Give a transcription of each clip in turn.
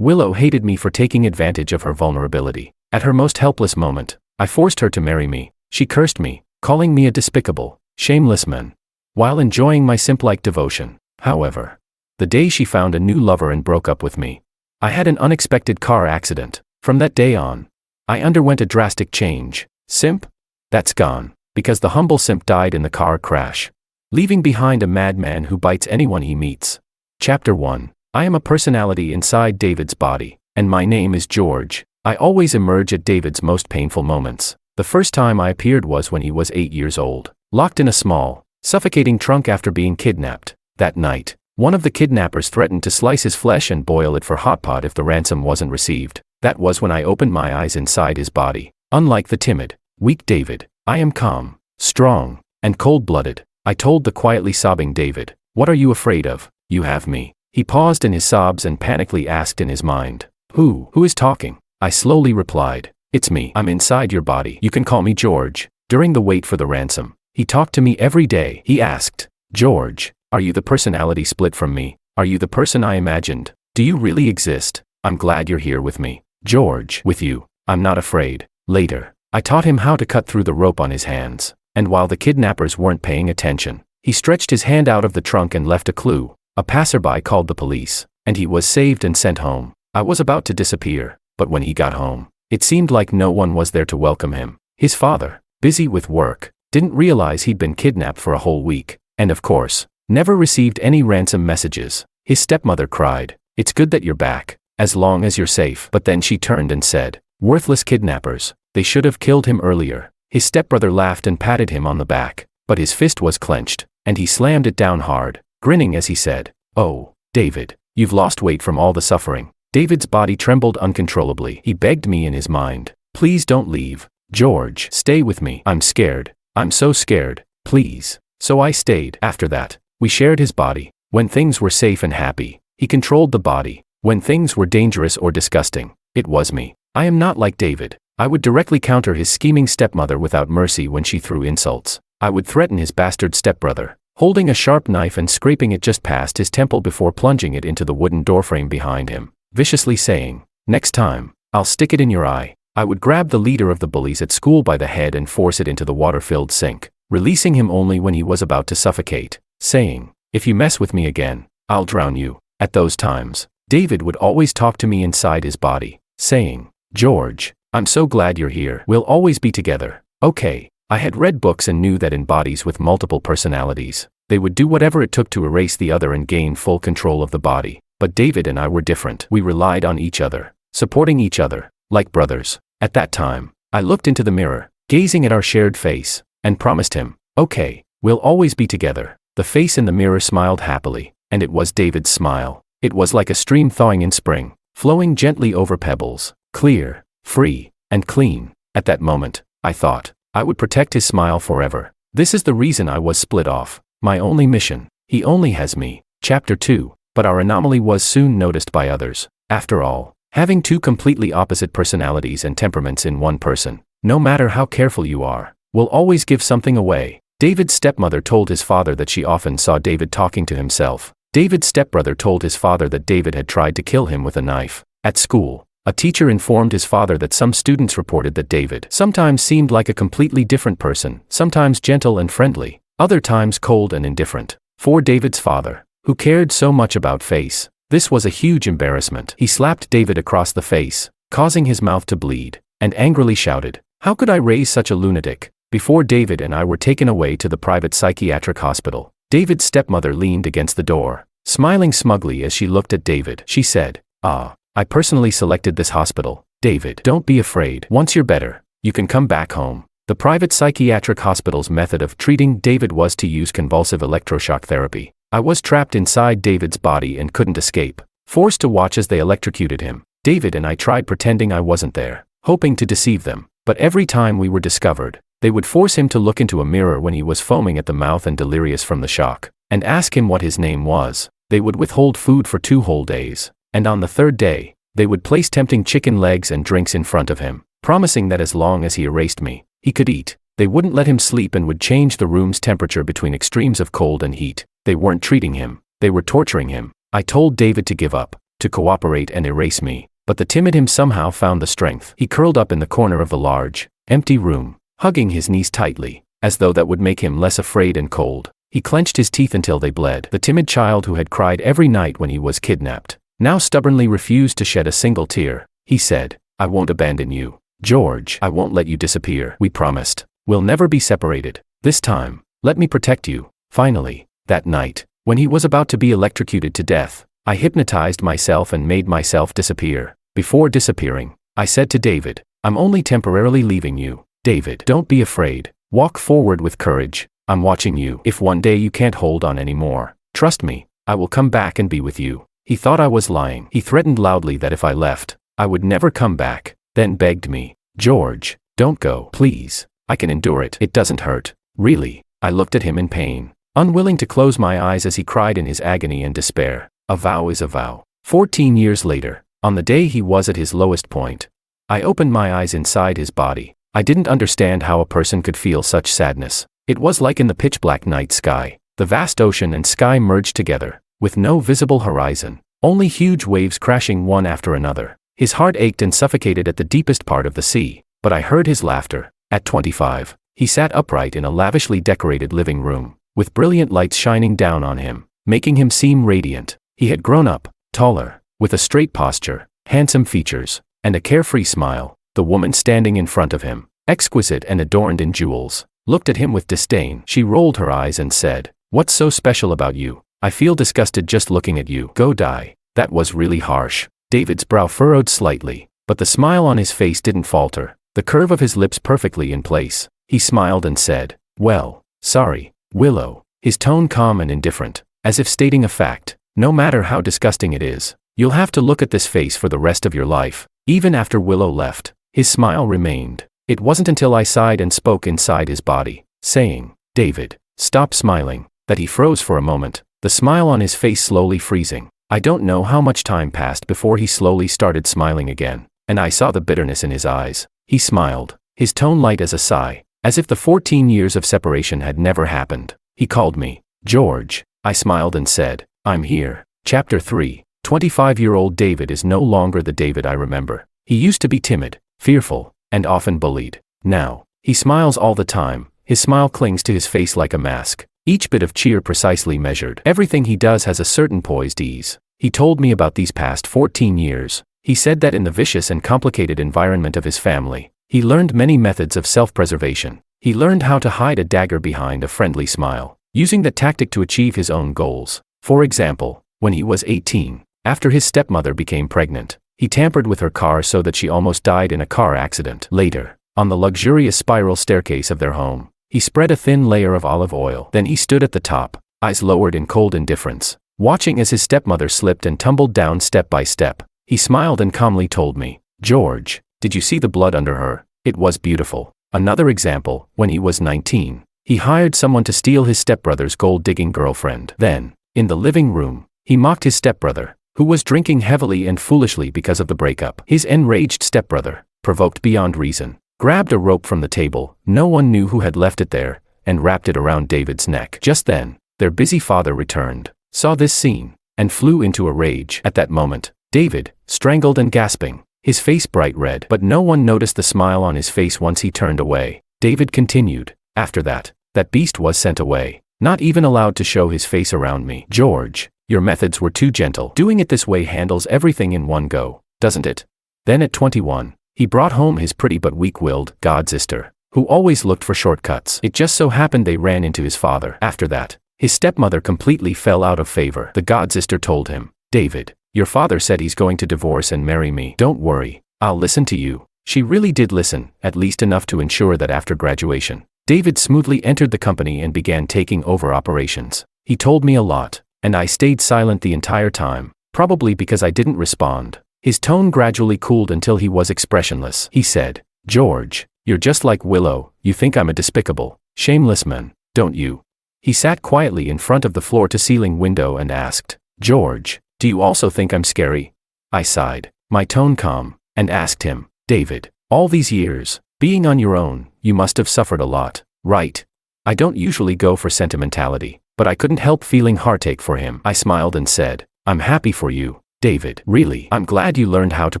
Willow hated me for taking advantage of her vulnerability. At her most helpless moment, I forced her to marry me. She cursed me, calling me a despicable, shameless man, while enjoying my simp-like devotion. However, the day she found a new lover and broke up with me, I had an unexpected car accident. From that day on, I underwent a drastic change. Simp? That's gone, because the humble simp died in the car crash, leaving behind a madman who bites anyone he meets. Chapter 1. I am a personality inside David's body, and my name is George. I always emerge at David's most painful moments. The first time I appeared was when he was 8 years old, locked in a small, suffocating trunk after being kidnapped. That night, one of the kidnappers threatened to slice his flesh and boil it for hot pot if the ransom wasn't received. That was when I opened my eyes inside his body. Unlike the timid, weak David, I am calm, strong, and cold-blooded. I told the quietly sobbing David, "What are you afraid of? You have me." He paused in his sobs and panically asked in his mind, Who is talking?" I slowly replied, "It's me. I'm inside your body. You can call me George." During the wait for the ransom, he talked to me every day. He asked, "George, are you the personality split from me? Are you the person I imagined? Do you really exist? I'm glad you're here with me. George, with you, I'm not afraid." Later, I taught him how to cut through the rope on his hands, and while the kidnappers weren't paying attention, he stretched his hand out of the trunk and left a clue. A passerby called the police, and he was saved and sent home. I was about to disappear, but when he got home, it seemed like no one was there to welcome him. His father, busy with work, didn't realize he'd been kidnapped for a whole week, and of course, never received any ransom messages. His stepmother cried, "It's good that you're back, as long as you're safe." But then she turned and said, "Worthless kidnappers, they should have killed him earlier." His stepbrother laughed and patted him on the back, but his fist was clenched, and he slammed it down hard, grinning as he said, "Oh, David, you've lost weight from all the suffering." David's body trembled uncontrollably. He begged me in his mind, "Please don't leave. George, stay with me. I'm scared. I'm so scared. Please." So I stayed. After that, we shared his body. When things were safe and happy, he controlled the body. When things were dangerous or disgusting, it was me. I am not like David. I would directly counter his scheming stepmother without mercy when she threw insults. I would threaten his bastard stepbrother, holding a sharp knife and scraping it just past his temple before plunging it into the wooden doorframe behind him, viciously saying, "Next time, I'll stick it in your eye." I would grab the leader of the bullies at school by the head and force it into the water-filled sink, releasing him only when he was about to suffocate, saying, "If you mess with me again, I'll drown you." At those times, David would always talk to me inside his body, saying, "George, I'm so glad you're here. We'll always be together." Okay. I had read books and knew that in bodies with multiple personalities, they would do whatever it took to erase the other and gain full control of the body. But David and I were different. We relied on each other, supporting each other, like brothers. At that time, I looked into the mirror, gazing at our shared face, and promised him, "Okay, we'll always be together." The face in the mirror smiled happily, and it was David's smile. It was like a stream thawing in spring, flowing gently over pebbles, clear, free, and clean. At that moment, I thought, I would protect his smile forever. This is the reason I was split off. My only mission. He only has me. Chapter 2. But our anomaly was soon noticed by others. After all, having two completely opposite personalities and temperaments in one person, no matter how careful you are, will always give something away. David's stepmother told his father that she often saw David talking to himself. David's stepbrother told his father that David had tried to kill him with a knife. At school, a teacher informed his father that some students reported that David sometimes seemed like a completely different person, sometimes gentle and friendly, other times cold and indifferent. For David's father, who cared so much about face, this was a huge embarrassment. He slapped David across the face, causing his mouth to bleed, and angrily shouted, "How could I raise such a lunatic?" Before David and I were taken away to the private psychiatric hospital, David's stepmother leaned against the door, smiling smugly as she looked at David. She said, I personally selected this hospital. David, don't be afraid. Once you're better, you can come back home." The private psychiatric hospital's method of treating David was to use convulsive electroshock therapy. I was trapped inside David's body and couldn't escape, forced to watch as they electrocuted him. David and I tried pretending I wasn't there, hoping to deceive them, but every time we were discovered, they would force him to look into a mirror when he was foaming at the mouth and delirious from the shock, and ask him what his name was. They would withhold food for 2 whole days, and on the 3rd day, they would place tempting chicken legs and drinks in front of him, promising that as long as he erased me, he could eat. They wouldn't let him sleep and would change the room's temperature between extremes of cold and heat. They weren't treating him, they were torturing him. I told David to give up, to cooperate and erase me, but the timid him somehow found the strength. He curled up in the corner of the large, empty room, hugging his knees tightly, as though that would make him less afraid and cold. He clenched his teeth until they bled. The timid child who had cried every night when he was kidnapped now stubbornly refused to shed a single tear. He said, "I won't abandon you, George. I won't let you disappear. We promised. We'll never be separated. This time, let me protect you." Finally, that night, when he was about to be electrocuted to death, I hypnotized myself and made myself disappear. Before disappearing, I said to David, "I'm only temporarily leaving you. David, don't be afraid. Walk forward with courage. I'm watching you. If one day you can't hold on anymore, trust me, I will come back and be with you." He thought I was lying. He threatened loudly that if I left, I would never come back, then begged me, "George, don't go. Please. I can endure it. It doesn't hurt." Really. I looked at him in pain, unwilling to close my eyes as he cried in his agony and despair. A vow is a vow. 14 years later, on the day he was at his lowest point, I opened my eyes inside his body. I didn't understand how a person could feel such sadness. It was like in the pitch-black night sky, the vast ocean and sky merged together, with no visible horizon, only huge waves crashing one after another. His heart ached and suffocated at the deepest part of the sea, but I heard his laughter. At 25, he sat upright in a lavishly decorated living room, with brilliant lights shining down on him, making him seem radiant. He had grown up, taller, with a straight posture, handsome features, and a carefree smile. The woman standing in front of him, exquisite and adorned in jewels, looked at him with disdain. She rolled her eyes and said, "What's so special about you? I feel disgusted just looking at you. Go die." That was really harsh. David's brow furrowed slightly, but the smile on his face didn't falter, the curve of his lips perfectly in place. He smiled and said, "Well, sorry, Willow," his tone calm and indifferent, as if stating a fact. "No matter how disgusting it is, you'll have to look at this face for the rest of your life." Even after Willow left, his smile remained. It wasn't until I sighed and spoke inside his body, saying, "David, stop smiling," that he froze for a moment, the smile on his face slowly freezing. I don't know how much time passed before he slowly started smiling again, and I saw the bitterness in his eyes. He smiled, his tone light as a sigh, as if the 14 years of separation had never happened. He called me, "George." I smiled and said, "I'm here." Chapter 3. 25-year-old David is no longer the David I remember. He used to be timid, fearful, and often bullied. Now, he smiles all the time. His smile clings to his face like a mask, each bit of cheer precisely measured. Everything he does has a certain poised ease. He told me about these past 14 years. He said that in the vicious and complicated environment of his family, he learned many methods of self-preservation. He learned how to hide a dagger behind a friendly smile, using the tactic to achieve his own goals. For example, when he was 18, after his stepmother became pregnant, he tampered with her car so that she almost died in a car accident. Later, on the luxurious spiral staircase of their home, he spread a thin layer of olive oil. Then he stood at the top, eyes lowered in cold indifference, watching as his stepmother slipped and tumbled down step by step. He smiled and calmly told me, "George, did you see the blood under her? It was beautiful." Another example, when he was 19, he hired someone to steal his stepbrother's gold-digging girlfriend. Then, in the living room, he mocked his stepbrother, who was drinking heavily and foolishly because of the breakup. His enraged stepbrother, provoked beyond reason, grabbed a rope from the table, no one knew who had left it there, and wrapped it around David's neck. Just then, their busy father returned, saw this scene, and flew into a rage. At that moment, David, strangled and gasping, his face bright red, but no one noticed the smile on his face once he turned away. David continued, "After that, that beast was sent away, not even allowed to show his face around me." "George, your methods were too gentle. Doing it this way handles everything in one go, doesn't it?" Then at 21, he brought home his pretty but weak-willed godsister, who always looked for shortcuts. It just so happened they ran into his father. After that, his stepmother completely fell out of favor. The godsister told him, "David, your father said he's going to divorce and marry me. Don't worry, I'll listen to you." She really did listen, at least enough to ensure that after graduation, David smoothly entered the company and began taking over operations. He told me a lot, and I stayed silent the entire time, probably because I didn't respond. His tone gradually cooled until he was expressionless. He said, "George, you're just like Willow. You think I'm a despicable, shameless man, don't you?" He sat quietly in front of the floor-to-ceiling window and asked, "George, do you also think I'm scary?" I sighed, my tone calm, and asked him, "David, all these years, being on your own, you must have suffered a lot, right?" I don't usually go for sentimentality, but I couldn't help feeling heartache for him. I smiled and said, "I'm happy for you, David, really? I'm glad you learned how to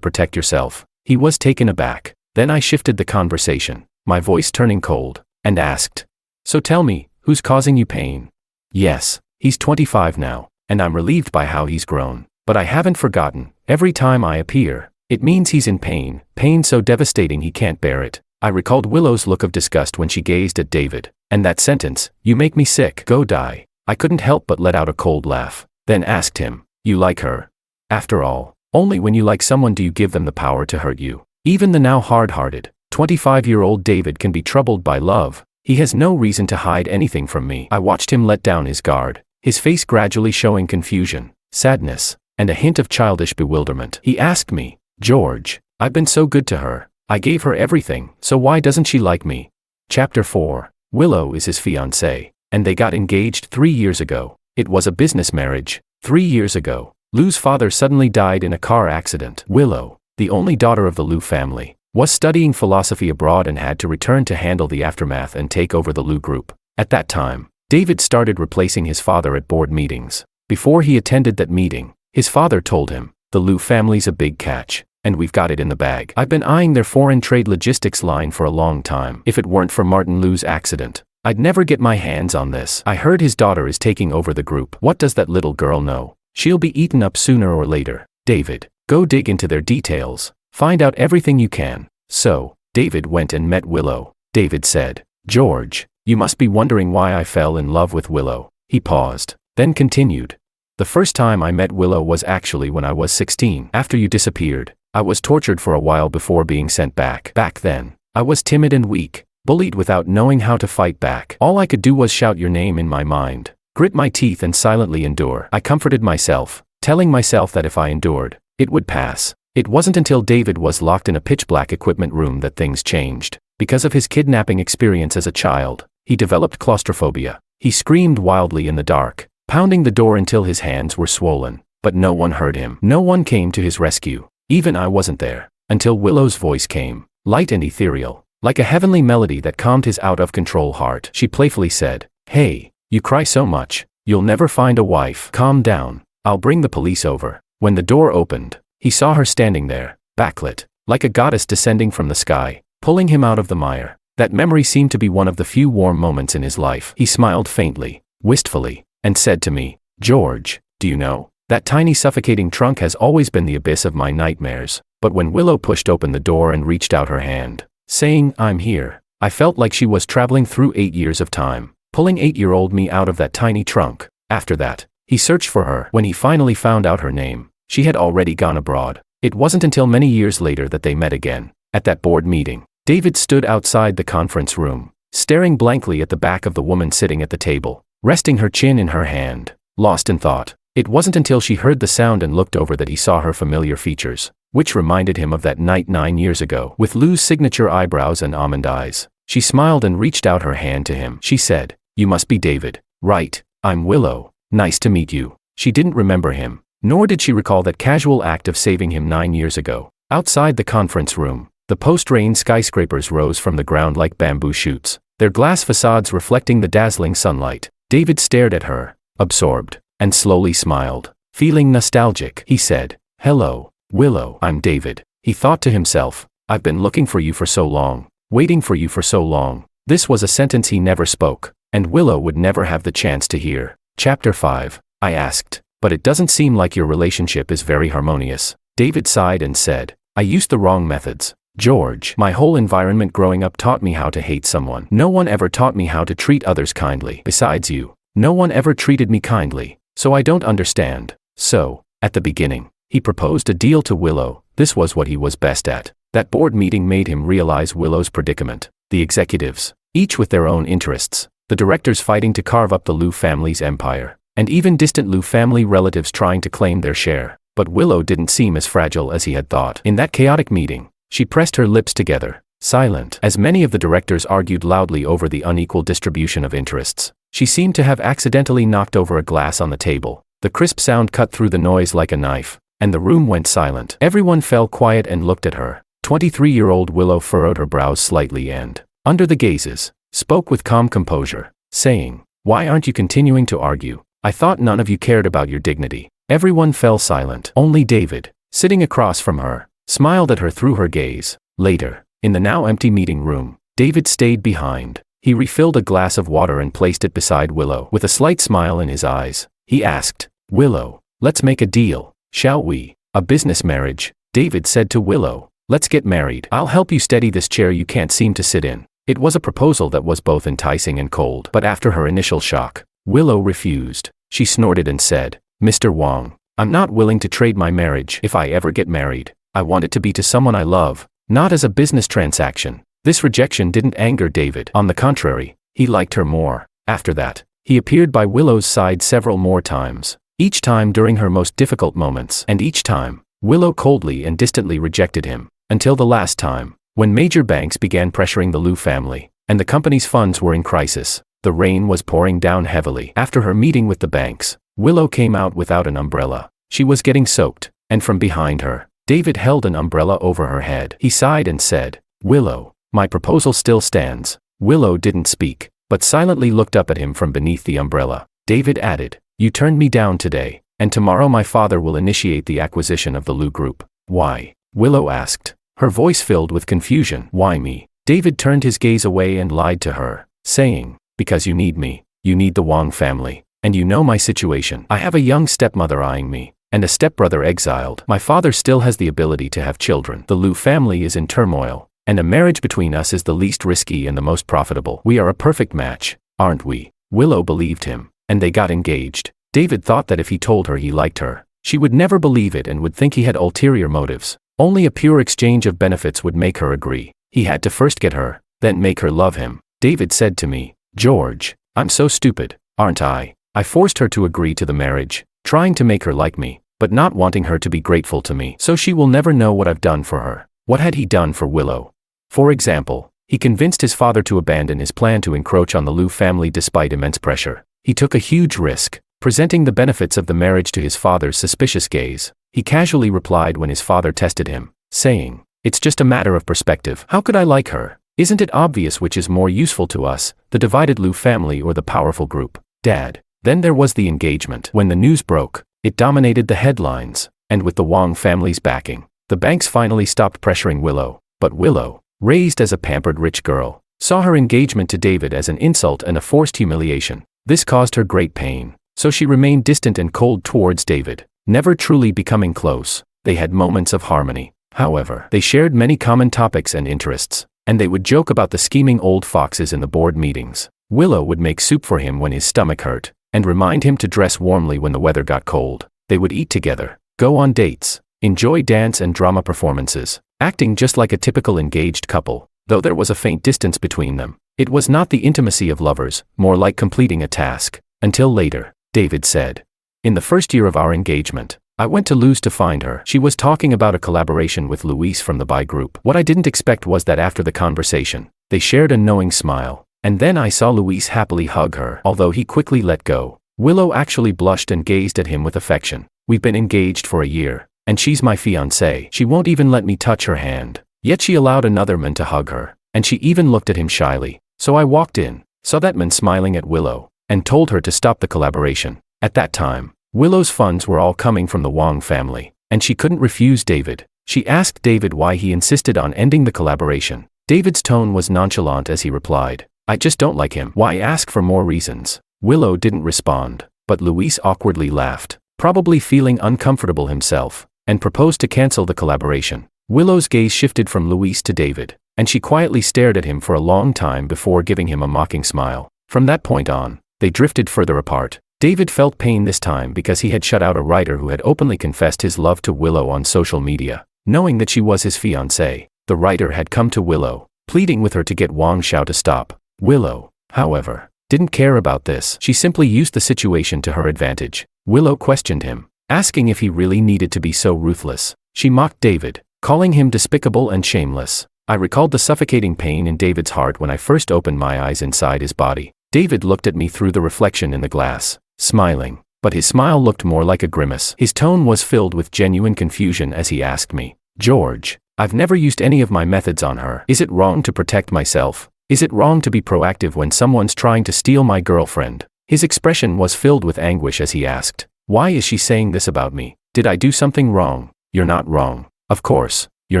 protect yourself. He was taken aback. Then I shifted the conversation, my voice turning cold, and asked, so tell me, who's causing you pain? Yes, he's 25 now, and I'm relieved by how he's grown. But I haven't forgotten, every time I appear, it means he's in pain, pain so devastating he can't bear it. I recalled Willow's look of disgust when she gazed at David, and that sentence, you make me sick, go die. I couldn't help but let out a cold laugh, then asked him, you like her? After all, only when you like someone do you give them the power to hurt you. Even the now hard-hearted, 25-year-old David can be troubled by love. He has no reason to hide anything from me. I watched him let down his guard, his face gradually showing confusion, sadness, and a hint of childish bewilderment. He asked me, George, I've been so good to her. I gave her everything, so why doesn't she like me? Chapter 4. Willow is his fiancée, and they got engaged 3 years ago. It was a business marriage. 3 years ago, Lou's father suddenly died in a car accident. Willow, the only daughter of the Lou family, was studying philosophy abroad and had to return to handle the aftermath and take over the Lou group. At that time, David started replacing his father at board meetings. Before he attended that meeting, his father told him, the Lou family's a big catch, and we've got it in the bag. I've been eyeing their foreign trade logistics line for a long time. If it weren't for Martin Lou's accident, I'd never get my hands on this. I heard his daughter is taking over the group. What does that little girl know? She'll be eaten up sooner or later. David, go dig into their details. Find out everything you can. So, David went and met Willow. David said, George, you must be wondering why I fell in love with Willow. He paused, then continued. The first time I met Willow was actually when I was 16. After you disappeared, I was tortured for a while before being sent back. Back then, I was timid and weak, bullied without knowing how to fight back. All I could do was shout your name in my mind, grit my teeth and silently endure. I comforted myself, telling myself that if I endured, it would pass. It wasn't until David was locked in a pitch-black equipment room that things changed. Because of his kidnapping experience as a child, he developed claustrophobia. He screamed wildly in the dark, pounding the door until his hands were swollen. But no one heard him. No one came to his rescue. Even I wasn't there. Until Willow's voice came, light and ethereal, like a heavenly melody that calmed his out-of-control heart. She playfully said, hey, you cry so much, you'll never find a wife. Calm down. I'll bring the police over. When the door opened, he saw her standing there, backlit, like a goddess descending from the sky, pulling him out of the mire. That memory seemed to be one of the few warm moments in his life. He smiled faintly, wistfully, and said to me, George, do you know, that tiny suffocating trunk has always been the abyss of my nightmares. But when Willow pushed open the door and reached out her hand, saying, I'm here, I felt like she was traveling through 8 years of time, pulling 8-year-old me out of that tiny trunk. After that, he searched for her. When he finally found out her name, she had already gone abroad. It wasn't until many years later that they met again. At that board meeting, David stood outside the conference room, staring blankly at the back of the woman sitting at the table, resting her chin in her hand, lost in thought. It wasn't until she heard the sound and looked over that he saw her familiar features, which reminded him of that night 9 years ago. With Lou's signature eyebrows and almond eyes, she smiled and reached out her hand to him. She said, you must be David, right? I'm Willow. Nice to meet you. She didn't remember him, nor did she recall that casual act of saving him 9 years ago. Outside the conference room, the post-rain skyscrapers rose from the ground like bamboo shoots, their glass facades reflecting the dazzling sunlight. David stared at her, absorbed, and slowly smiled. Feeling nostalgic, he said, hello, Willow. I'm David. He thought to himself, I've been looking for you for so long, waiting for you for so long. This was a sentence he never spoke, and Willow would never have the chance to hear. Chapter 5. I asked, but it doesn't seem like your relationship is very harmonious. David sighed and said, I used the wrong methods. George, my whole environment growing up taught me how to hate someone. No one ever taught me how to treat others kindly. Besides you, no one ever treated me kindly, so I don't understand. So, at the beginning, he proposed a deal to Willow. This was what he was best at. That board meeting made him realize Willow's predicament. The executives, each with their own interests, the directors fighting to carve up the Lou family's empire, and even distant Lou family relatives trying to claim their share. But Willow didn't seem as fragile as he had thought. In that chaotic meeting, she pressed her lips together, silent, as many of the directors argued loudly over the unequal distribution of interests. She seemed to have accidentally knocked over a glass on the table. The crisp sound cut through the noise like a knife, and the room went silent. Everyone fell quiet and looked at her. 23-year-old Willow furrowed her brows slightly and, under the gazes, spoke with calm composure, saying, why aren't you continuing to argue? I thought none of you cared about your dignity. Everyone fell silent. Only David, sitting across from her, smiled at her through her gaze. Later, in the now empty meeting room, David stayed behind. He refilled a glass of water and placed it beside Willow. With a slight smile in his eyes, he asked, "Willow, let's make a deal, shall we?" "A business marriage," David said to Willow. "Let's get married. I'll help you steady this chair you can't seem to sit in." It was a proposal that was both enticing and cold. But after her initial shock, Willow refused. She snorted and said, "Mr. Wong, I'm not willing to trade my marriage. If I ever get married, I want it to be to someone I love, not as a business transaction." This rejection didn't anger David. On the contrary, he liked her more. After that, he appeared by Willow's side several more times, each time during her most difficult moments. And each time, Willow coldly and distantly rejected him, until the last time, when major banks began pressuring the Liu family, and the company's funds were in crisis. The rain was pouring down heavily. After her meeting with the banks, Willow came out without an umbrella. She was getting soaked, and from behind her, David held an umbrella over her head. He sighed and said, "Willow, my proposal still stands." Willow didn't speak, but silently looked up at him from beneath the umbrella. David added, "You turned me down today, and tomorrow my father will initiate the acquisition of the Liu Group." "Why?" Willow asked, her voice filled with confusion. "Why me?" David turned his gaze away and lied to her, saying, "Because you need me. You need the Wong family, and you know my situation. I have a young stepmother eyeing me, and a stepbrother exiled. My father still has the ability to have children. The Liu family is in turmoil, and a marriage between us is the least risky and the most profitable. We are a perfect match, aren't we?" Willow believed him, and they got engaged. David thought that if he told her he liked her, she would never believe it and would think he had ulterior motives. Only a pure exchange of benefits would make her agree. He had to first get her, then make her love him. David said to me, "George, I'm so stupid, aren't I? I forced her to agree to the marriage, trying to make her like me, but not wanting her to be grateful to me. So she will never know what I've done for her." What had he done for Willow? For example, he convinced his father to abandon his plan to encroach on the Liu family despite immense pressure. He took a huge risk, presenting the benefits of the marriage to his father's suspicious gaze. He casually replied when his father tested him, saying, "It's just a matter of perspective. How could I like her? Isn't it obvious which is more useful to us, the divided Liu family or the powerful group, Dad?" Then there was the engagement. When the news broke, it dominated the headlines, and with the Wong family's backing, the banks finally stopped pressuring Willow. But Willow, raised as a pampered rich girl, saw her engagement to David as an insult and a forced humiliation. This caused her great pain, so she remained distant and cold towards David, never truly becoming close. They had moments of harmony, however. They shared many common topics and interests, and they would joke about the scheming old foxes in the board meetings. Willow would make soup for him when his stomach hurt, and remind him to dress warmly when the weather got cold. They would eat together, go on dates, enjoy dance and drama performances, acting just like a typical engaged couple. Though there was a faint distance between them, it was not the intimacy of lovers, more like completing a task. Until later, David said, "In the first year of our engagement, I went to Lou's to find her. She was talking about a collaboration with Luis from the Bai Group. What I didn't expect was that after the conversation, they shared a knowing smile, and then I saw Luis happily hug her. Although he quickly let go, Willow actually blushed and gazed at him with affection. We've been engaged for a year, and she's my fiancée. She won't even let me touch her hand. Yet she allowed another man to hug her, and she even looked at him shyly. So I walked in, saw that man smiling at Willow, and told her to stop the collaboration. At that time, Willow's funds were all coming from the Wong family, and she couldn't refuse David. She asked David why he insisted on ending the collaboration. David's tone was nonchalant as he replied, "I just don't like him." Why ask for more reasons? Willow didn't respond, but Luis awkwardly laughed, probably feeling uncomfortable himself, and proposed to cancel the collaboration. Willow's gaze shifted from Luis to David, and she quietly stared at him for a long time before giving him a mocking smile. From that point on, they drifted further apart. David felt pain this time because he had shut out a writer who had openly confessed his love to Willow on social media. Knowing that she was his fiancée, the writer had come to Willow, pleading with her to get Wang Xiao to stop. Willow, however, didn't care about this. She simply used the situation to her advantage. Willow questioned him, asking if he really needed to be so ruthless. She mocked David, calling him despicable and shameless. I recalled the suffocating pain in David's heart when I first opened my eyes inside his body. David looked at me through the reflection in the glass, smiling, but his smile looked more like a grimace. His tone was filled with genuine confusion as he asked me, "George, I've never used any of my methods on her. Is it wrong to protect myself? Is it wrong to be proactive when someone's trying to steal my girlfriend?" His expression was filled with anguish as he asked, Why is she saying this about me? Did I do something wrong? You're not wrong. Of course, you're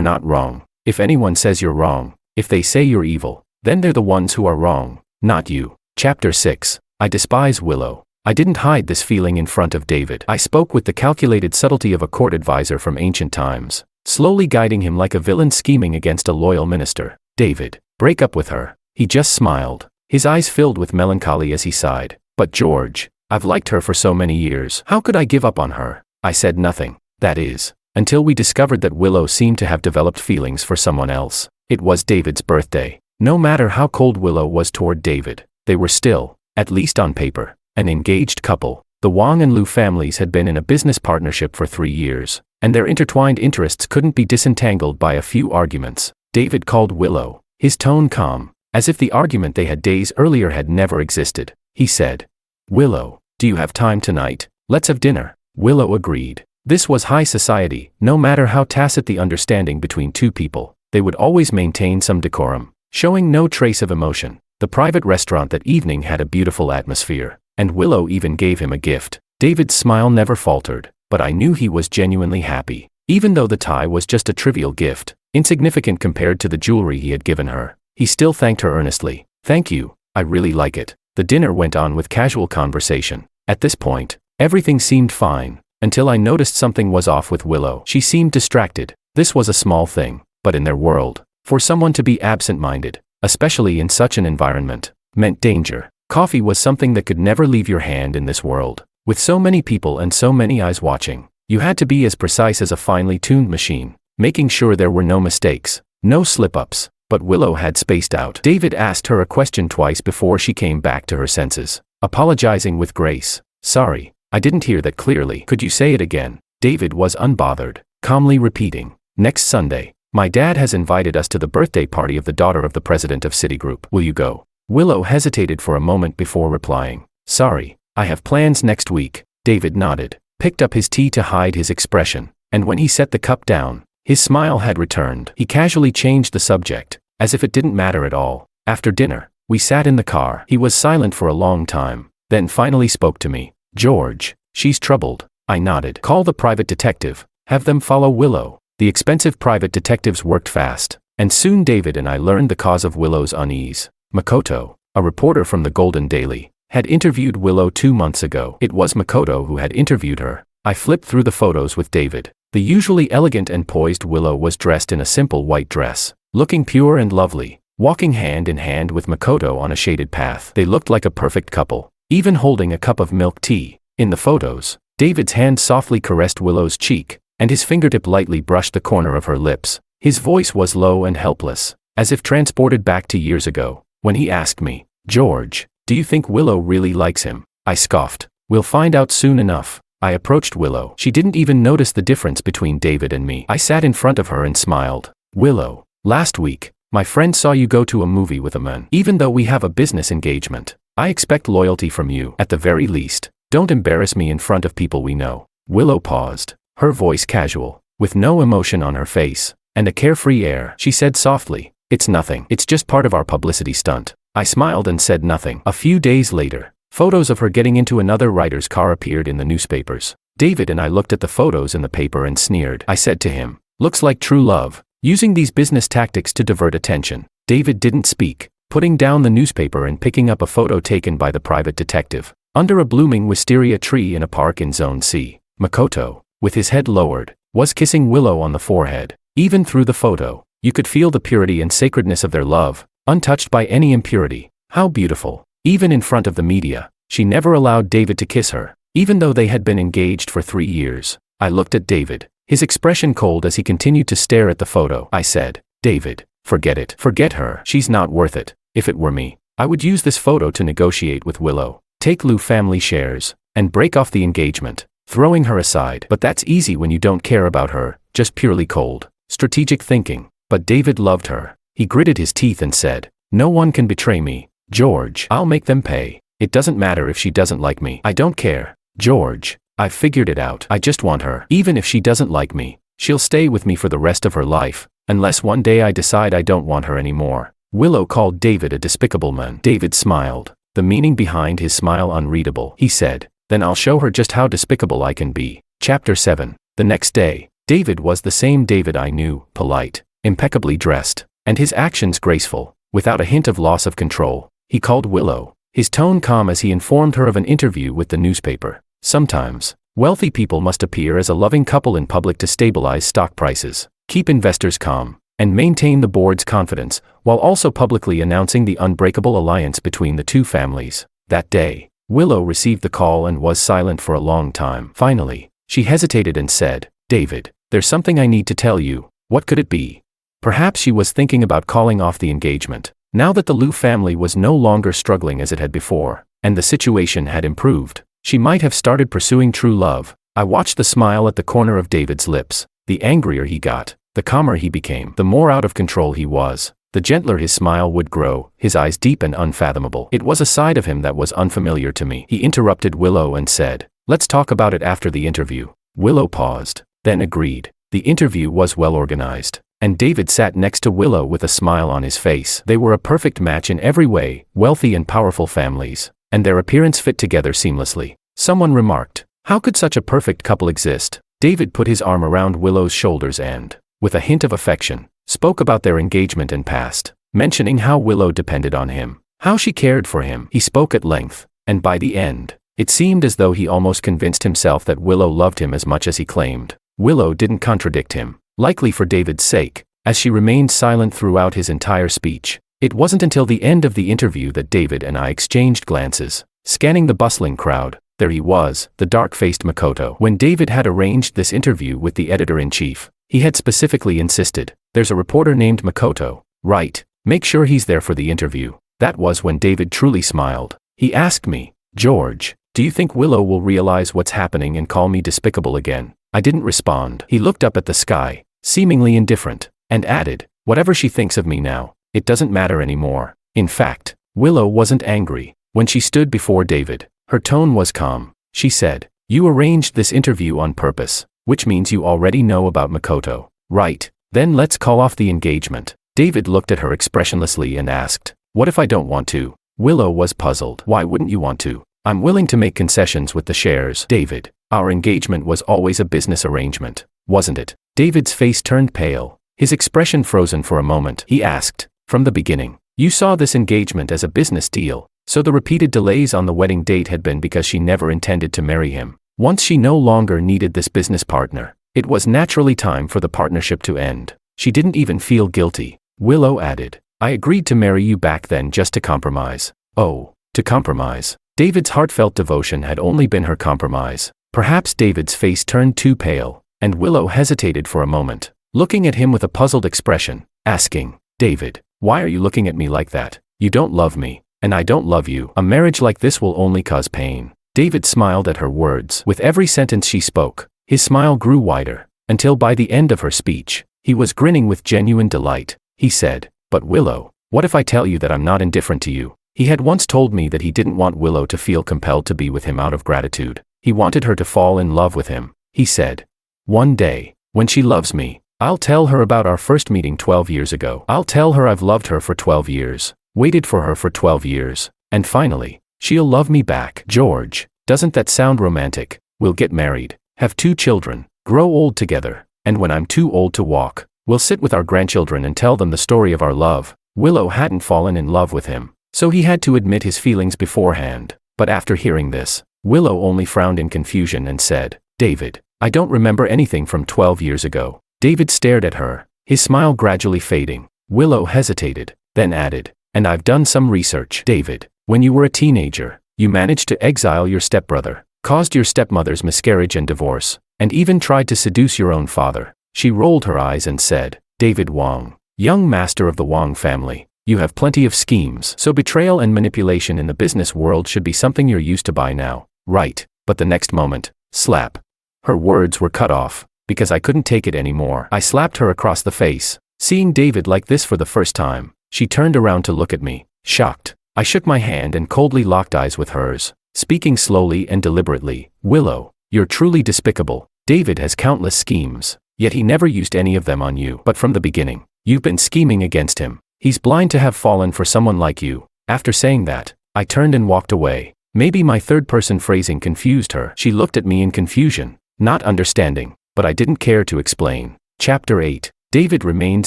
not wrong. If anyone says you're wrong, if they say you're evil, then they're the ones who are wrong, not you. Chapter 6. I despise Willow. I didn't hide this feeling in front of David. I spoke with the calculated subtlety of a court advisor from ancient times, slowly guiding him like a villain scheming against a loyal minister. David, break up with her. He just smiled. His eyes filled with melancholy as he sighed. But George, I've liked her for so many years. How could I give up on her? I said nothing. That is, until we discovered that Willow seemed to have developed feelings for someone else. It was David's birthday. No matter how cold Willow was toward David, they were still, at least on paper, an engaged couple. The Wang and Liu families had been in a business partnership for 3 years, and their intertwined interests couldn't be disentangled by a few arguments. David called Willow, his tone calm, as if the argument they had days earlier had never existed. He said, "Willow, do you have time tonight? Let's have dinner." Willow agreed. This was high society. No matter how tacit the understanding between two people, they would always maintain some decorum, showing no trace of emotion. The private restaurant that evening had a beautiful atmosphere, and Willow even gave him a gift. David's smile never faltered, but I knew he was genuinely happy. Even though the tie was just a trivial gift, insignificant compared to the jewelry he had given her, he still thanked her earnestly. "Thank you, I really like it." The dinner went on with casual conversation. At this point, everything seemed fine, until I noticed something was off with Willow. She seemed distracted. This was a small thing, but in their world, for someone to be absent-minded, especially in such an environment, meant danger. Coffee was something that could never leave your hand in this world. With so many people and so many eyes watching, you had to be as precise as a finely tuned machine, making sure there were no mistakes, no slip-ups. But Willow had spaced out. David asked her a question twice before she came back to her senses, apologizing with grace. "Sorry, I didn't hear that clearly. Could you say it again?" David was unbothered, calmly repeating, "Next Sunday, my dad has invited us to the birthday party of the daughter of the president of Citigroup. Will you go?" Willow hesitated for a moment before replying, "Sorry, I have plans next week." David nodded, picked up his tea to hide his expression, and when he set the cup down, his smile had returned. He casually changed the subject, as if it didn't matter at all. After dinner, we sat in the car. He was silent for a long time, then finally spoke to me. "George, she's troubled." I nodded. "Call the private detective. Have them follow Willow." The expensive private detectives worked fast, and soon David and I learned the cause of Willow's unease. Makoto, a reporter from the Golden Daily, had interviewed Willow 2 months ago. It was Makoto who had interviewed her. I flipped through the photos with David. The usually elegant and poised Willow was dressed in a simple white dress, looking pure and lovely, walking hand in hand with Makoto on a shaded path. They looked like a perfect couple, even holding a cup of milk tea. In the photos, David's hand softly caressed Willow's cheek, and his fingertip lightly brushed the corner of her lips. His voice was low and helpless, as if transported back to years ago, when he asked me, "George, do you think Willow really likes him?" I scoffed. "We'll find out soon enough." I approached Willow. She didn't even notice the difference between David and me. I sat in front of her and smiled. "Willow, last week, my friend saw you go to a movie with a man. Even though we have a business engagement, I expect loyalty from you. At the very least, don't embarrass me in front of people we know." Willow paused, her voice casual, with no emotion on her face, and a carefree air. She said softly, "It's nothing. It's just part of our publicity stunt." I smiled and said nothing. A few days later, photos of her getting into another writer's car appeared in the newspapers. David and I looked at the photos in the paper and sneered. I said to him, "Looks like true love, using these business tactics to divert attention." David didn't speak, putting down the newspaper and picking up a photo taken by the private detective, under a blooming wisteria tree in a park in Zone C. Makoto, with his head lowered, was kissing Willow on the forehead. Even through the photo, you could feel the purity and sacredness of their love, untouched by any impurity. How beautiful. Even in front of the media, she never allowed David to kiss her, even though they had been engaged for 3 years. I looked at David, his expression cold as he continued to stare at the photo. I said, "David, forget it. Forget her. She's not worth it. If it were me, I would use this photo to negotiate with Willow, take Liu family shares, and break off the engagement, throwing her aside. But that's easy when you don't care about her, just purely cold, strategic thinking." But David loved her. He gritted his teeth and said, "No one can betray me. George, I'll make them pay. It doesn't matter if she doesn't like me. I don't care. George, I've figured it out. I just want her. Even if she doesn't like me, she'll stay with me for the rest of her life, unless one day I decide I don't want her anymore." Willow called David a despicable man. David smiled, the meaning behind his smile unreadable. He said, Then I'll show her just how despicable I can be. Chapter 7. The next day, David was the same David I knew, polite, impeccably dressed, and his actions graceful, without a hint of loss of control. He called Willow, his tone calm as he informed her of an interview with the newspaper. Sometimes, wealthy people must appear as a loving couple in public to stabilize stock prices, keep investors calm, and maintain the board's confidence, while also publicly announcing the unbreakable alliance between the two families. That day, Willow received the call and was silent for a long time. Finally, she hesitated and said, "David, there's something I need to tell you. What could it be?" Perhaps she was thinking about calling off the engagement. Now that the Liu family was no longer struggling as it had before, and the situation had improved, she might have started pursuing true love. I watched the smile at the corner of David's lips. The angrier he got, the calmer he became, the more out of control he was, the gentler his smile would grow, his eyes deep and unfathomable. It was a side of him that was unfamiliar to me. He interrupted Willow and said, "Let's talk about it after the interview." Willow paused, then agreed. The interview was well organized, and David sat next to Willow with a smile on his face. They were a perfect match in every way, wealthy and powerful families, and their appearance fit together seamlessly. Someone remarked, "How could such a perfect couple exist?" David put his arm around Willow's shoulders and, with a hint of affection, spoke about their engagement and past, mentioning how Willow depended on him, how she cared for him. He spoke at length, and by the end, it seemed as though he almost convinced himself that Willow loved him as much as he claimed. Willow didn't contradict him, likely for David's sake, as she remained silent throughout his entire speech. It wasn't until the end of the interview that David and I exchanged glances, scanning the bustling crowd. There he was, the dark-faced Makoto. When David had arranged this interview with the editor-in-chief, he had specifically insisted, "There's a reporter named Makoto, right? Make sure he's there for the interview." That was when David truly smiled. He asked me, "George, do you think Willow will realize what's happening and call me despicable again?" I didn't respond. He looked up at the sky, seemingly indifferent, and added, "Whatever she thinks of me now, it doesn't matter anymore." In fact, Willow wasn't angry. When she stood before David, her tone was calm. She said, "You arranged this interview on purpose, which means you already know about Makoto, right? Then let's call off the engagement." David looked at her expressionlessly and asked, "What if I don't want to?" Willow was puzzled. "Why wouldn't you want to?" "I'm willing to make concessions with the shares." "David, our engagement was always a business arrangement, wasn't it?" David's face turned pale, his expression frozen for a moment. He asked, "From the beginning, you saw this engagement as a business deal, so the repeated delays on the wedding date had been because she never intended to marry him. Once she no longer needed this business partner, it was naturally time for the partnership to end. She didn't even feel guilty." Willow added, "I agreed to marry you back then just to compromise." "Oh, to compromise." David's heartfelt devotion had only been her compromise. Perhaps David's face turned too pale, and Willow hesitated for a moment, looking at him with a puzzled expression, asking, "David, why are you looking at me like that? You don't love me, and I don't love you. A marriage like this will only cause pain." David smiled at her words. With every sentence she spoke, his smile grew wider, until by the end of her speech, he was grinning with genuine delight. He said, "But Willow, what if I tell you that I'm not indifferent to you?" He had once told me that he didn't want Willow to feel compelled to be with him out of gratitude. He wanted her to fall in love with him. He said, "One day, when she loves me, I'll tell her about our first meeting 12 years ago. I'll tell her I've loved her for 12 years, waited for her for 12 years, and finally, she'll love me back." George, doesn't that sound romantic? We'll get married, have 2 children, grow old together, and when I'm too old to walk, we'll sit with our grandchildren and tell them the story of our love. Willow hadn't fallen in love with him, so he had to admit his feelings beforehand. But after hearing this, Willow only frowned in confusion and said, "David, I don't remember anything from 12 years ago." David stared at her, his smile gradually fading. Willow hesitated, then added, "And I've done some research." "David, when you were a teenager, you managed to exile your stepbrother, caused your stepmother's miscarriage and divorce, and even tried to seduce your own father." She rolled her eyes and said, "David Wong, young master of the Wong family, you have plenty of schemes, so betrayal and manipulation in the business world should be something you're used to by now, right?" But the next moment, slap. Her words were cut off, because I couldn't take it anymore. I slapped her across the face. Seeing David like this for the first time, she turned around to look at me, shocked. I shook my hand and coldly locked eyes with hers, speaking slowly and deliberately. "Willow, you're truly despicable. David has countless schemes, yet he never used any of them on you. But from the beginning, you've been scheming against him. He's blind to have fallen for someone like you." After saying that, I turned and walked away. Maybe my third-person phrasing confused her. She looked at me in confusion, not understanding, but I didn't care to explain. Chapter 8. David remained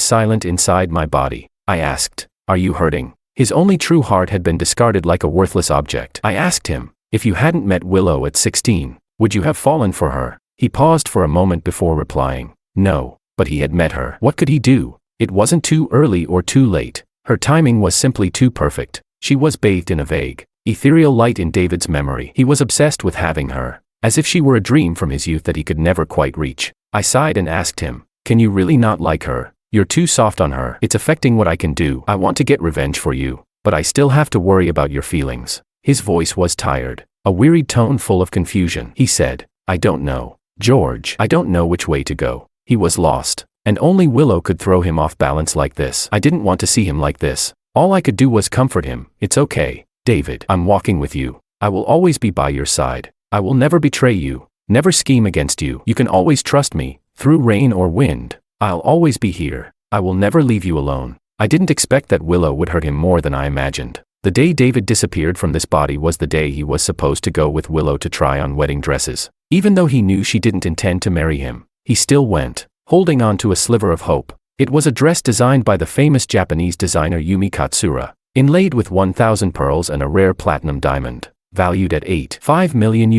silent inside my body. I asked, "Are you hurting?" His only true heart had been discarded like a worthless object. I asked him, "If you hadn't met Willow at 16, would you have fallen for her?" He paused for a moment before replying, "No, but he had met her. What could he do? It wasn't too early or too late. Her timing was simply too perfect." She was bathed in a vague, ethereal light in David's memory. He was obsessed with having her, as if she were a dream from his youth that he could never quite reach. I sighed and asked him, "Can you really not like her? You're too soft on her. It's affecting what I can do. I want to get revenge for you, but I still have to worry about your feelings." His voice was tired, a wearied tone full of confusion. He said, "I don't know, George. I don't know which way to go." He was lost, and only Willow could throw him off balance like this. I didn't want to see him like this. All I could do was comfort him. "It's okay, David. I'm walking with you. I will always be by your side. I will never betray you, never scheme against you. You can always trust me, through rain or wind. I'll always be here. I will never leave you alone." I didn't expect that Willow would hurt him more than I imagined. The day David disappeared from this body was the day he was supposed to go with Willow to try on wedding dresses. Even though he knew she didn't intend to marry him, he still went, holding on to a sliver of hope. It was a dress designed by the famous Japanese designer Yumi Katsura, inlaid with 1,000 pearls and a rare platinum diamond, valued at $8.5 million.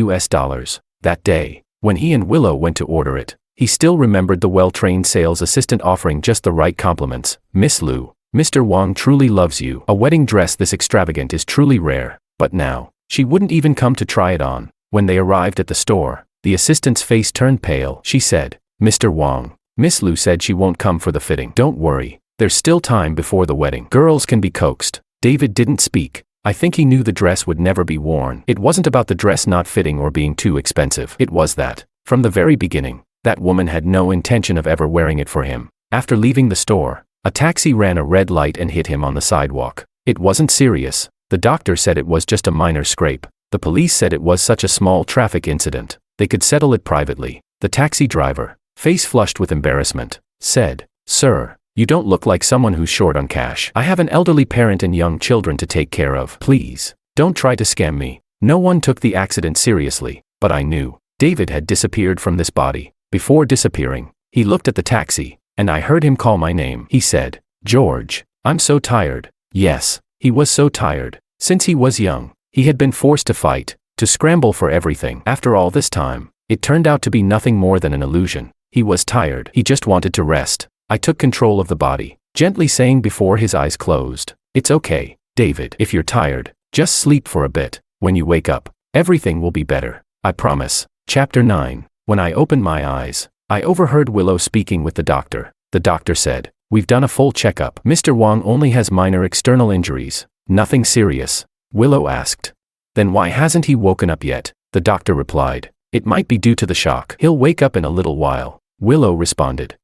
That day, when he and Willow went to order it, he still remembered the well-trained sales assistant offering just the right compliments. "Miss Liu, Mr. Wang truly loves you. A wedding dress this extravagant is truly rare." But now, she wouldn't even come to try it on. When they arrived at the store, the assistant's face turned pale. She said, "Mr. Wang, Miss Liu said she won't come for the fitting." "Don't worry, there's still time before the wedding. Girls can be coaxed." David didn't speak. I think he knew the dress would never be worn. It wasn't about the dress not fitting or being too expensive. It was that, from the very beginning, that woman had no intention of ever wearing it for him. After leaving the store, a taxi ran a red light and hit him on the sidewalk. It wasn't serious. The doctor said it was just a minor scrape. The police said it was such a small traffic incident, they could settle it privately. The taxi driver, face flushed with embarrassment, said, "Sir, you don't look like someone who's short on cash. I have an elderly parent and young children to take care of. Please, don't try to scam me." No one took the accident seriously, but I knew David had disappeared from this body. Before disappearing, he looked at the taxi, and I heard him call my name. He said, "George, I'm so tired." Yes, he was so tired. Since he was young, he had been forced to fight, to scramble for everything. After all this time, it turned out to be nothing more than an illusion. He was tired. He just wanted to rest. I took control of the body, gently saying before his eyes closed, "It's okay, David. If you're tired, just sleep for a bit. When you wake up, everything will be better. I promise." Chapter 9. When I opened my eyes, I overheard Willow speaking with the doctor. The doctor said, "We've done a full checkup. Mr. Wang only has minor external injuries. Nothing serious." Willow asked, "Then why hasn't he woken up yet?" The doctor replied, "It might be due to the shock. He'll wake up in a little while." Willow responded,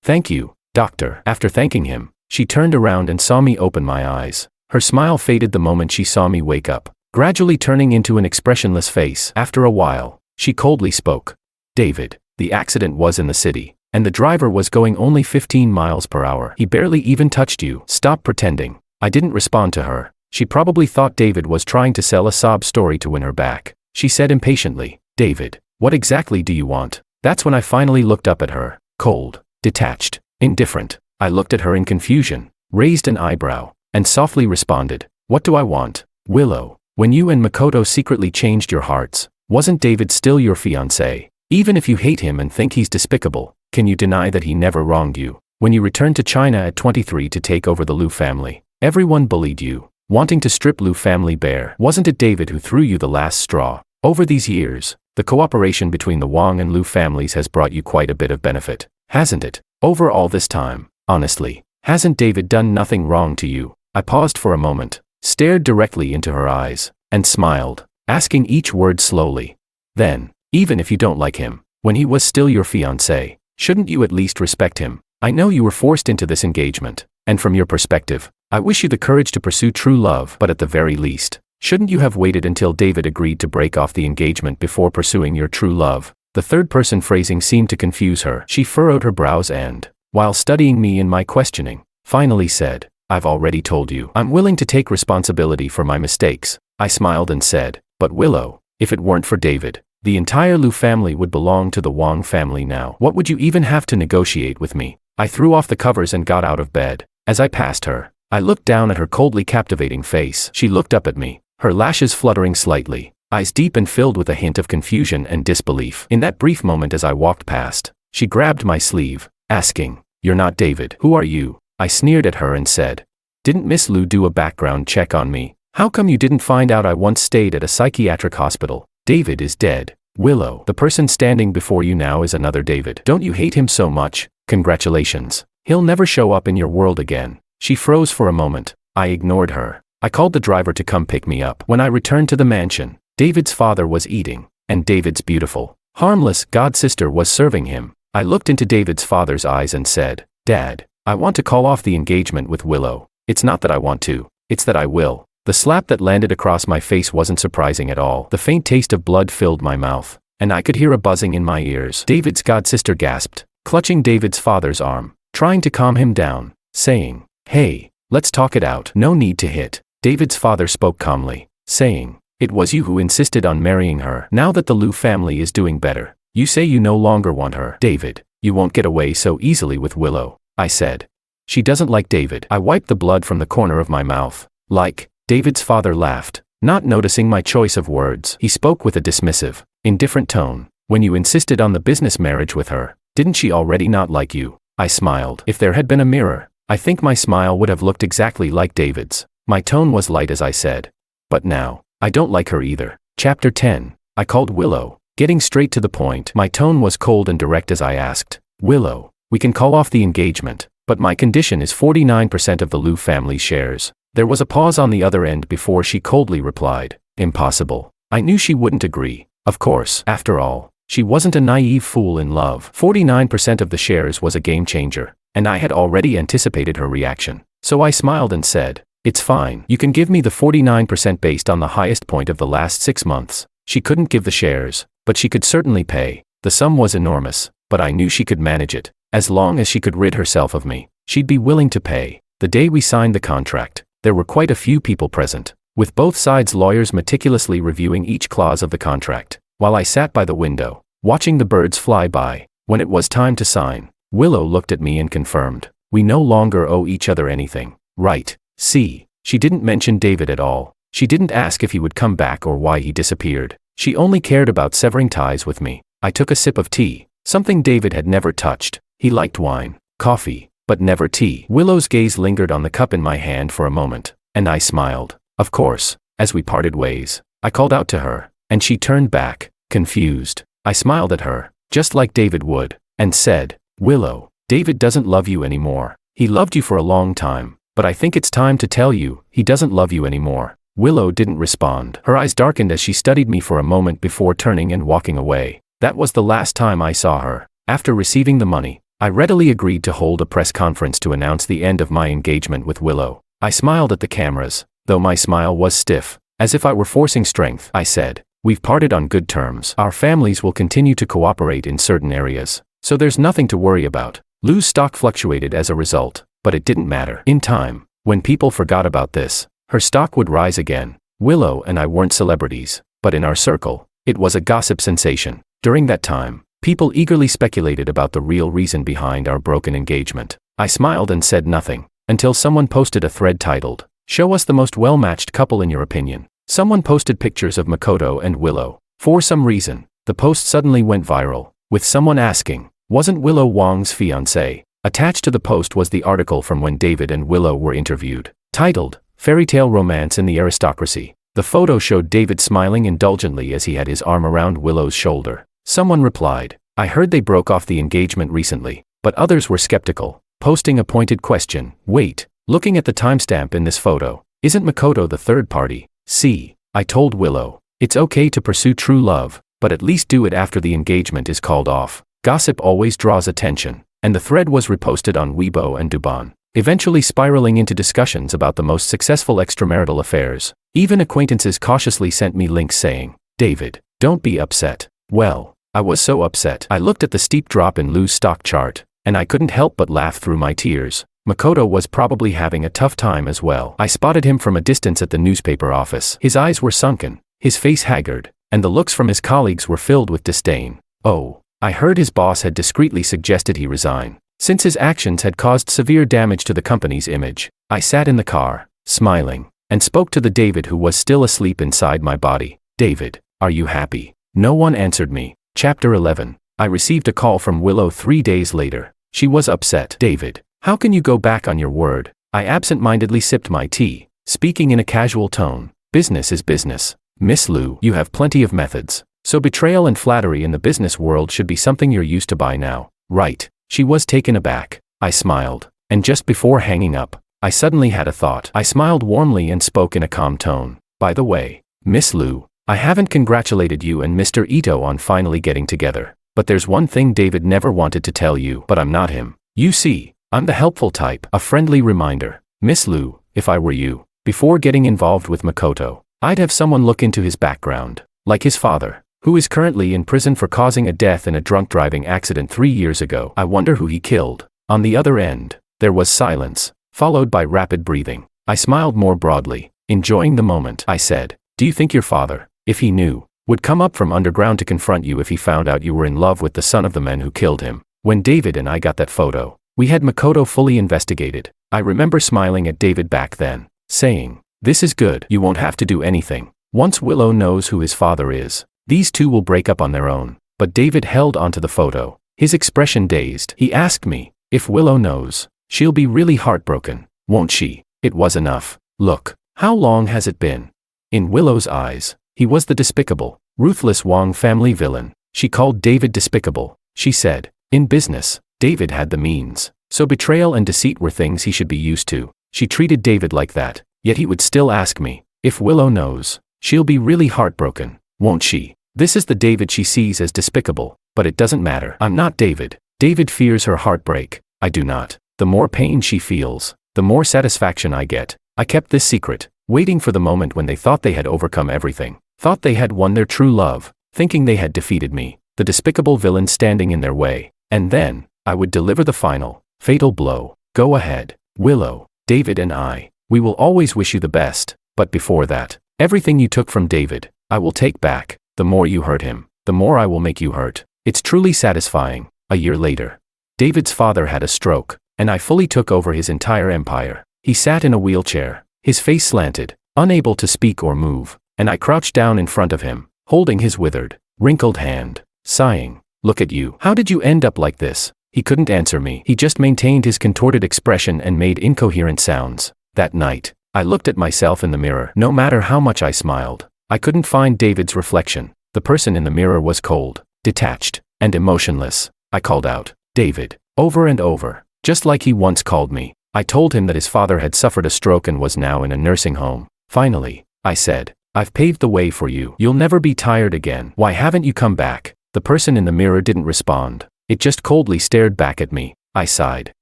"Thank you, doctor." After thanking him, she turned around and saw me open my eyes. Her smile faded the moment she saw me wake up, gradually turning into an expressionless face. After a while, she coldly spoke, "David, the accident was in the city, and the driver was going only 15 miles per hour. He barely even touched you. Stop pretending." I didn't respond to her. She probably thought David was trying to sell a sob story to win her back. She said impatiently, "David, what exactly do you want?" That's when I finally looked up at her, cold, detached, indifferent. I looked at her in confusion, raised an eyebrow, and softly responded, "What do I want?" "Willow, when you and Makoto secretly changed your hearts, wasn't David still your fiancé? Even if you hate him and think he's despicable, can you deny that he never wronged you? When you returned to China at 23 to take over the Liu family, everyone bullied you, wanting to strip Liu family bare. Wasn't it David who threw you the last straw? Over these years, the cooperation between the Wang and Liu families has brought you quite a bit of benefit, hasn't it? Over all this time, honestly, hasn't David done nothing wrong to you?" I paused for a moment, stared directly into her eyes, and smiled, asking each word slowly. "Then, even if you don't like him, when he was still your fiancé, shouldn't you at least respect him? I know you were forced into this engagement, and from your perspective, I wish you the courage to pursue true love, but at the very least, shouldn't you have waited until David agreed to break off the engagement before pursuing your true love?" The third-person phrasing seemed to confuse her. She furrowed her brows and, while studying me in my questioning, finally said, "I've already told you. I'm willing to take responsibility for my mistakes. I smiled and said, but Willow, if it weren't for David, the entire Liu family would belong to the Wang family now. What would you even have to negotiate with me? I threw off the covers and got out of bed. As I passed her, I looked down at her coldly captivating face. She looked up at me, her lashes fluttering slightly, eyes deep and filled with a hint of confusion and disbelief. In that brief moment as I walked past, she grabbed my sleeve, asking, "You're not David. Who are you?" I sneered at her and said, "Didn't Miss Liu do a background check on me? How come you didn't find out I once stayed at a psychiatric hospital? David is dead. Willow, the person standing before you now is another David. Don't you hate him so much? Congratulations. He'll never show up in your world again." She froze for a moment. I ignored her. I called the driver to come pick me up. When I returned to the mansion, David's father was eating, and David's beautiful, harmless god-sister was serving him. I looked into David's father's eyes and said, "Dad, I want to call off the engagement with Willow. It's not that I want to, it's that I will." The slap that landed across my face wasn't surprising at all. The faint taste of blood filled my mouth, and I could hear a buzzing in my ears. David's god-sister gasped, clutching David's father's arm, trying to calm him down, saying, "Hey, let's talk it out. No need to hit." David's father spoke calmly, saying, "It was you who insisted on marrying her. Now that the Liu family is doing better, you say you no longer want her. David, you won't get away so easily with Willow," I said. "She doesn't like David." I wiped the blood from the corner of my mouth. "Like?" David's father laughed, not noticing my choice of words. He spoke with a dismissive, indifferent tone. "When you insisted on the business marriage with her, didn't she already not like you?" I smiled. If there had been a mirror, I think my smile would have looked exactly like David's. My tone was light as I said, "But now, I don't like her either." Chapter 10. I called Willow, getting straight to the point. My tone was cold and direct as I asked, "Willow, we can call off the engagement, but my condition is 49% of the Liu family shares." There was a pause on the other end before she coldly replied, "Impossible." I knew she wouldn't agree. Of course, after all, she wasn't a naive fool in love. 49% of the shares was a game changer, and I had already anticipated her reaction. So I smiled and said, "It's fine. You can give me the 49% based on the highest point of the last 6 months." She couldn't give the shares, but she could certainly pay. The sum was enormous, but I knew she could manage it. As long as she could rid herself of me, she'd be willing to pay. The day we signed the contract, there were quite a few people present, with both sides' lawyers meticulously reviewing each clause of the contract, while I sat by the window, watching the birds fly by. When it was time to sign, Willow looked at me and confirmed, "We no longer owe each other anything, right?" See, she didn't mention David at all. She didn't ask if he would come back or why he disappeared. She only cared about severing ties with me. I took a sip of tea, something David had never touched. He liked wine, coffee, but never tea. Willow's gaze lingered on the cup in my hand for a moment, and I smiled. Of course, as we parted ways, I called out to her, and she turned back, confused. I smiled at her, just like David would, and said, "Willow, David doesn't love you anymore. He loved you for a long time, but I think it's time to tell you, he doesn't love you anymore." Willow didn't respond. Her eyes darkened as she studied me for a moment before turning and walking away. That was the last time I saw her. After receiving the money, I readily agreed to hold a press conference to announce the end of my engagement with Willow. I smiled at the cameras, though my smile was stiff, as if I were forcing strength. I said, "We've parted on good terms. Our families will continue to cooperate in certain areas, so there's nothing to worry about." Liu's stock fluctuated as a result, but it didn't matter. In time, when people forgot about this, her stock would rise again. Willow and I weren't celebrities, but in our circle, it was a gossip sensation. During that time, people eagerly speculated about the real reason behind our broken engagement. I smiled and said nothing, until someone posted a thread titled, "Show us the most well-matched couple in your opinion." Someone posted pictures of Makoto and Willow. For some reason, the post suddenly went viral, with someone asking, "Wasn't Willow Wang's fiancée?" Attached to the post was the article from when David and Willow were interviewed, titled, "Fairy Tale Romance in the Aristocracy." The photo showed David smiling indulgently as he had his arm around Willow's shoulder. Someone replied, "I heard they broke off the engagement recently," but others were skeptical, posting a pointed question. Wait, looking at the timestamp in this photo, isn't Makoto the third party? See, I told Willow, it's okay to pursue true love, but at least do it after the engagement is called off. Gossip always draws attention, and the thread was reposted on Weibo and Douban, eventually spiraling into discussions about the most successful extramarital affairs. Even acquaintances cautiously sent me links saying, "David, don't be upset." Well, I was so upset. I looked at the steep drop in Liu's stock chart, and I couldn't help but laugh through my tears. Makoto was probably having a tough time as well. I spotted him from a distance at the newspaper office. His eyes were sunken, his face haggard, and the looks from his colleagues were filled with disdain. Oh, I heard his boss had discreetly suggested he resign, since his actions had caused severe damage to the company's image. I sat in the car, smiling, and spoke to the David who was still asleep inside my body. David, are you happy? No one answered me. Chapter 11. I received a call from Willow 3 days later. She was upset. David, how can you go back on your word? I absent-mindedly sipped my tea, speaking in a casual tone. Business is business. Miss Liu, you have plenty of methods, so betrayal and flattery in the business world should be something you're used to by now, right? She was taken aback. I smiled, and just before hanging up, I suddenly had a thought. I smiled warmly and spoke in a calm tone. By the way, Miss Liu, I haven't congratulated you and Mr. Ito on finally getting together, but there's one thing David never wanted to tell you, but I'm not him. You see, I'm the helpful type. A friendly reminder. Miss Liu, if I were you, before getting involved with Makoto, I'd have someone look into his background, like his father, who is currently in prison for causing a death in a drunk driving accident 3 years ago. I wonder who he killed. On the other end, there was silence, followed by rapid breathing. I smiled more broadly, enjoying the moment. I said, do you think your father, if he knew, would come up from underground to confront you if he found out you were in love with the son of the man who killed him? When David and I got that photo, we had Makoto fully investigated. I remember smiling at David back then, saying, this is good. You won't have to do anything. Once Willow knows who his father is, these two will break up on their own. But David held onto the photo, his expression dazed. He asked me, if Willow knows, she'll be really heartbroken, won't she? It was enough. Look, how long has it been? In Willow's eyes, he was the despicable, ruthless Wong family villain. She called David despicable. She said, in business, David had the means, so betrayal and deceit were things he should be used to. She treated David like that, yet he would still ask me, if Willow knows, she'll be really heartbroken, won't she? This is the David she sees as despicable, but it doesn't matter. I'm not David. David fears her heartbreak. I do not. The more pain she feels, the more satisfaction I get. I kept this secret, waiting for the moment when they thought they had overcome everything, thought they had won their true love, thinking they had defeated me, the despicable villain standing in their way, and then, I would deliver the final, fatal blow. Go ahead, Willow, David and I, we will always wish you the best, but before that, everything you took from David, I will take back. The more you hurt him, the more I will make you hurt. It's truly satisfying. A year later, David's father had a stroke, and I fully took over his entire empire. He sat in a wheelchair, his face slanted, unable to speak or move, and I crouched down in front of him, holding his withered, wrinkled hand, sighing, look at you. How did you end up like this? He couldn't answer me. He just maintained his contorted expression and made incoherent sounds. That night, I looked at myself in the mirror. No matter how much I smiled, I couldn't find David's reflection. The person in the mirror was cold, detached, and emotionless. I called out, David, over and over, just like he once called me. I told him that his father had suffered a stroke and was now in a nursing home. Finally, I said, I've paved the way for you. You'll never be tired again. Why haven't you come back? The person in the mirror didn't respond. It just coldly stared back at me. I sighed.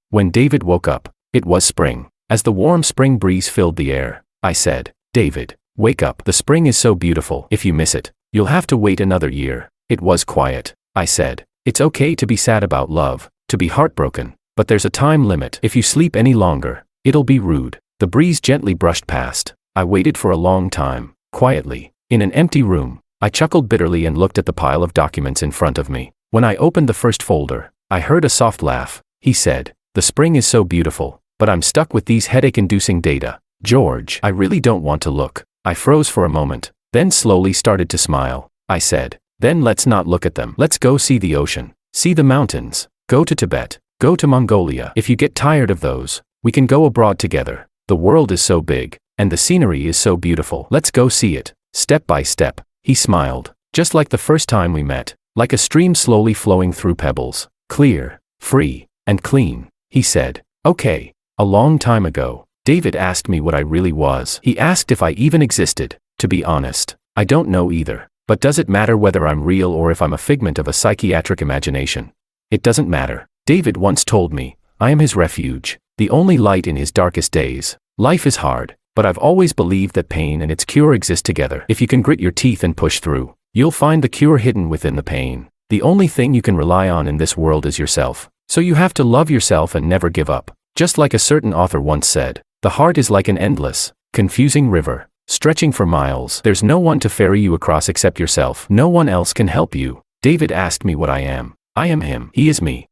When David woke up, it was spring. As the warm spring breeze filled the air, I said, David, wake up. The spring is so beautiful. If you miss it, you'll have to wait another year. It was quiet. I said, it's okay to be sad about love, to be heartbroken, but there's a time limit. If you sleep any longer, it'll be rude. The breeze gently brushed past. I waited for a long time, quietly, in an empty room. I chuckled bitterly and looked at the pile of documents in front of me. When I opened the first folder, I heard a soft laugh. He said, the spring is so beautiful, but I'm stuck with these headache-inducing data. George, I really don't want to look. I froze for a moment, then slowly started to smile. I said, then let's not look at them. Let's go see the ocean, see the mountains, go to Tibet, go to Mongolia. If you get tired of those, we can go abroad together. The world is so big, and the scenery is so beautiful. Let's go see it, step by step. He smiled, just like the first time we met, like a stream slowly flowing through pebbles, clear, free, and clean. He said, okay. A long time ago, David asked me what I really was. He asked if I even existed. To be honest, I don't know either. But does it matter whether I'm real or if I'm a figment of a psychiatric imagination? It doesn't matter. David once told me, I am his refuge, the only light in his darkest days. Life is hard, but I've always believed that pain and its cure exist together. If you can grit your teeth and push through, you'll find the cure hidden within the pain. The only thing you can rely on in this world is yourself. So you have to love yourself and never give up. Just like a certain author once said, the heart is like an endless, confusing river, stretching for miles. There's no one to ferry you across except yourself. No one else can help you. David asked me what I am. I am him. He is me.